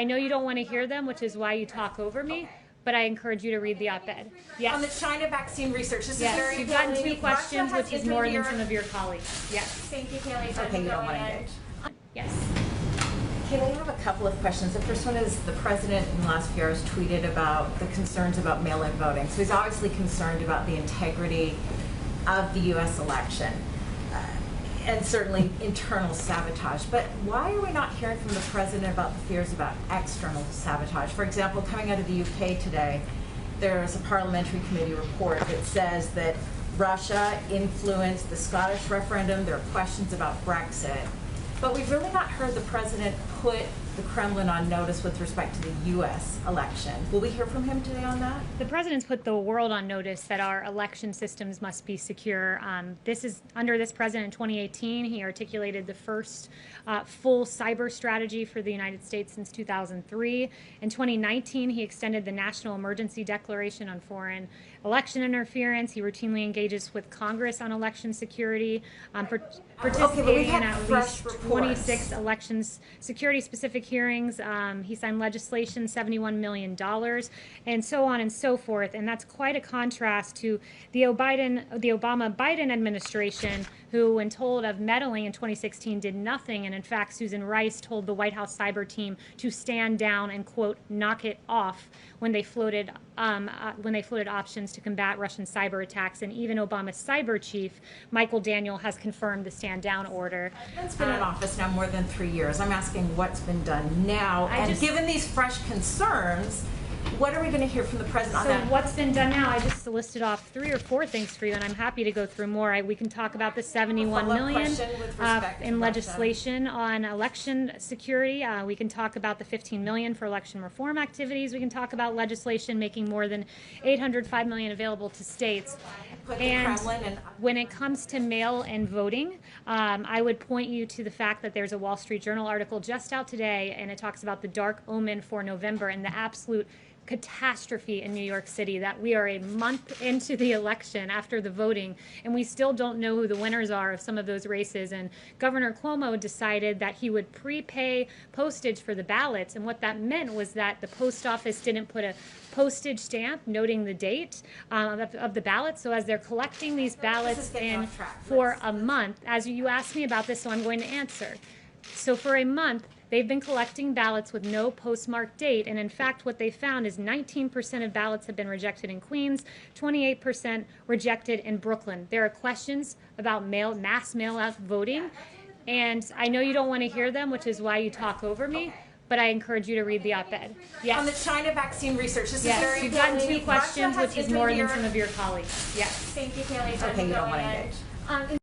I know you don't want to hear them, which is why you talk over me, but I encourage you to read the op-ed. Yes. On the China vaccine research, this is very You've gotten important. 2 questions, which is more than some of your colleagues. Yes. Thank you, Kaylee. Okay, you don't want to engage. Yes. Kaylee, I have a couple of questions. The first one is the president in the last few hours tweeted about the concerns about mail-in voting. So he's obviously concerned about the integrity of the U.S. election and certainly internal sabotage. But why are we not hearing from the president about the fears about external sabotage? For example, coming out of the UK today, there's a parliamentary committee report that says that Russia influenced the Scottish referendum. There are questions about Brexit. But we've really not heard the president put the Kremlin on notice with respect to the U.S. election. Will we hear from him today on that? The president's put the world on notice that our election systems must be secure. This is under this president in 2018. He articulated the first full cyber strategy for the United States since 2003. In 2019, he extended the National Emergency Declaration on Foreign Election Interference. He routinely engages with Congress on election security, participating in at least 26 elections security-specific hearings. He signed legislation, $71 million, and so on and so forth. And that's quite a contrast to the Obama-Biden administration, who, when told of meddling in 2016, did nothing. And in fact, Susan Rice told the White House cyber team to stand down and, quote, knock it off when they floated options to combat Russian cyber attacks. And even Obama's cyber chief, Michael Daniel, has confirmed the stand down order. It's been in office now more than 3 years. I'm asking what's been done now. And given these fresh concerns, what are we going to hear from the president on that? So what's been done now? I just listed off 3 or 4 things for you, and I'm happy to go through more. We can talk about the $71 million in legislation on election security. We can talk about the $15 million for election reform activities. We can talk about legislation making more than $805 million available to states. And when it comes to mail-in voting, I would point you to the fact that there's a Wall Street Journal article just out today, and it talks about the dark omen for November and the absolute catastrophe in New York City, that we are a month into the election after the voting and we still don't know who the winners are of some of those races. And Governor Cuomo decided that he would prepay postage for the ballots, and what that meant was that the post office didn't put a postage stamp noting the date of the ballots. So as they're collecting these ballots in for a month, as you asked me about this, so I'm going to answer. So for a month, they've been collecting ballots with no postmarked date, and in fact what they found is 19% of ballots have been rejected in Queens, 28% rejected in Brooklyn. There are questions about mass mail-out voting, and I know you don't want to hear them, which is why you talk over me, but I encourage you to read the op-ed. Yes. On the China vaccine research, this is very You've gotten 2 questions, which is more than some of your colleagues. Yes. Thank you, Kaylee. Okay, you don't want to engage.